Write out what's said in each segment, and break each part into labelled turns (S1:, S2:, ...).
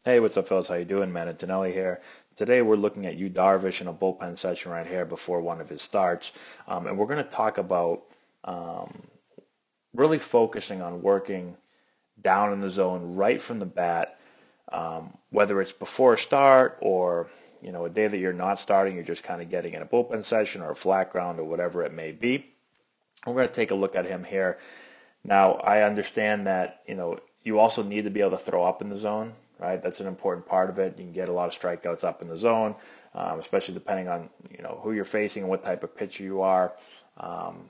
S1: Hey, what's up, fellas? How you doing? Man, Antonelli here. Today we're looking at Yu Darvish in a bullpen session right here before one of his starts, and we're going to talk about um, really focusing on working down in the zone right from the bat, whether it's before a start or a day that you're not starting, you're just kind of getting in a bullpen session or a flat ground or whatever it may be. We're going to take a look at him here. Now, I understand that, you also need to be able to throw up in the zone, right? That's an important part of it. You can get a lot of strikeouts up in the zone, especially depending on, who you're facing and what type of pitcher you are. Um,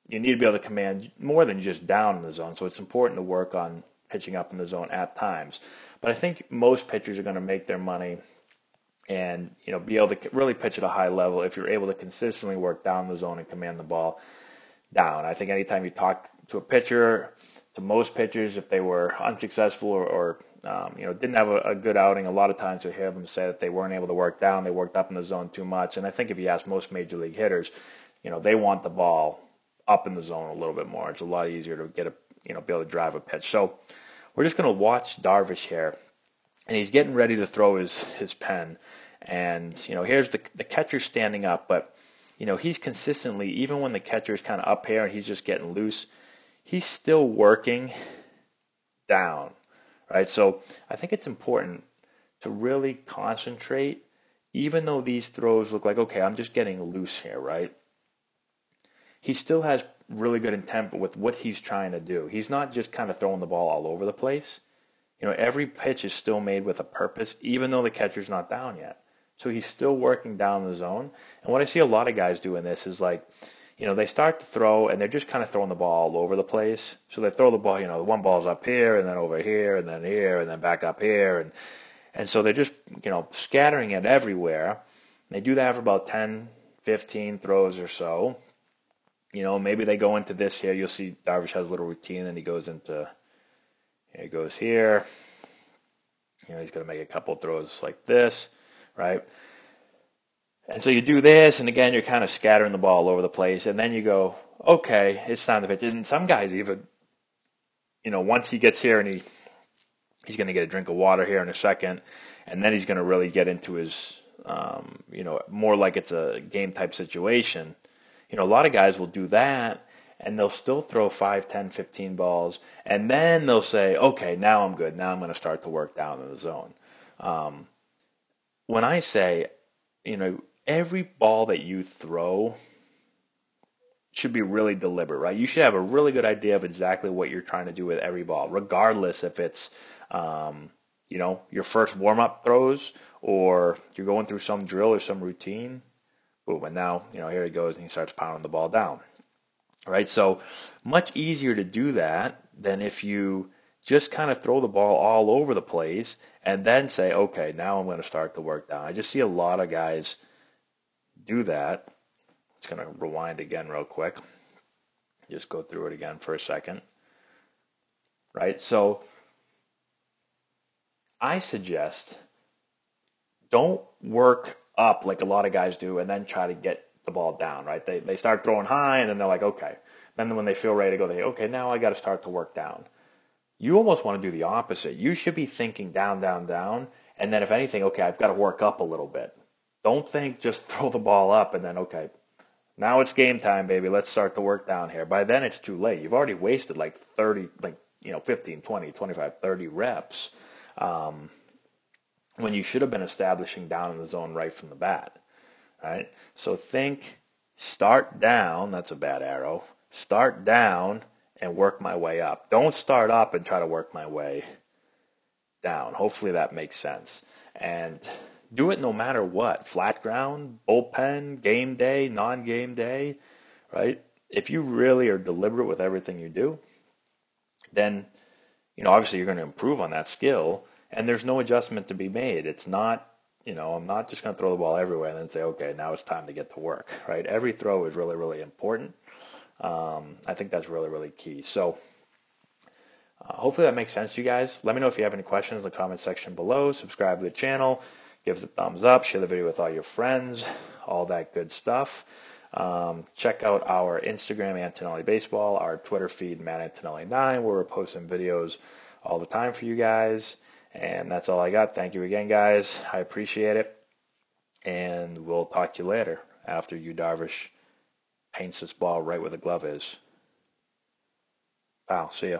S1: you need to be able to command more than just down in the zone. So it's important to work on pitching up in the zone at times. But I think most pitchers are going to make their money and, be able to really pitch at a high level if you're able to consistently work down the zone and command the ball down. I think anytime you talk to a pitcher, to most pitchers, if they were unsuccessful or didn't have a good outing, a lot of times you hear them say that they weren't able to work down, they worked up in the zone too much. And I think if you ask most major league hitters, they want the ball up in the zone a little bit more. It's a lot easier to get be able to drive a pitch. So we're just going to watch Darvish here, and he's getting ready to throw his pen. And here's the catcher standing up, but he's consistently, even when the catcher is kind of up here and he's just getting loose, he's still working down, right? So I think it's important to really concentrate, even though these throws look like, okay, I'm just getting loose here, right? He still has really good intent with what he's trying to do. He's not just kind of throwing the ball all over the place. Every pitch is still made with a purpose, even though the catcher's not down yet. So he's still working down the zone. And what I see a lot of guys doing this is like, they start to throw and they're just kind of throwing the ball all over the place. So they throw the ball, the one ball's up here and then over here and then back up here. And so they're just, scattering it everywhere. They do that for about 10, 15 throws or so. Maybe they go into this here. You'll see Darvish has a little routine and he goes into, he goes here. He's going to make a couple throws like this, right? And so you do this, and again, you're kind of scattering the ball all over the place, and then you go, okay, it's time to pitch. And some guys even, once he gets here and he's going to get a drink of water here in a second, and then he's going to really get into his, more like it's a game type situation. A lot of guys will do that, and they'll still throw 5, 10, 15 balls, and then they'll say, okay, now I'm good. Now I'm going to start to work down in the zone. When I say, every ball that you throw should be really deliberate, right? You should have a really good idea of exactly what you're trying to do with every ball, regardless if it's, your first warm-up throws or you're going through some drill or some routine. Boom, and now, here he goes and he starts pounding the ball down, right? So much easier to do that than if you just kind of throw the ball all over the place and then say, okay, now I'm going to start to work down. I just see a lot of guys do that. It's going to rewind again real quick. Just go through it again for a second. Right? So I suggest don't work up like a lot of guys do and then try to get the ball down, right? They start throwing high and then they're like, okay. Then when they feel ready to go, they say, okay, now I got to start to work down. You almost want to do the opposite. You should be thinking down, down, down. And then if anything, okay, I've got to work up a little bit. Don't think just throw the ball up and then, okay, now it's game time, baby. Let's start to work down here. By then it's too late. You've already wasted like 30, 15, 20, 25, 30 reps when you should have been establishing down in the zone right from the bat, right? So think, start down. That's a bad arrow. Start down and work my way up. Don't start up and try to work my way down. Hopefully that makes sense. And do it no matter what. Flat ground, bullpen, game day, non-game day, right? If you really are deliberate with everything you do, then, obviously you're going to improve on that skill, and there's no adjustment to be made. It's not, I'm not just going to throw the ball everywhere and then say, okay, now it's time to get to work, right? Every throw is really, really important. I think that's really, really key. So hopefully that makes sense to you guys. Let me know if you have any questions in the comment section below. Subscribe to the channel. Give us a thumbs up. Share the video with all your friends. All that good stuff. Check out our Instagram, Antonelli Baseball, our Twitter feed, Matt Antonelli 9, where we're posting videos all the time for you guys. And that's all I got. Thank you again, guys. I appreciate it. And we'll talk to you later after Yu Darvish paints this ball right where the glove is. Pal, see ya.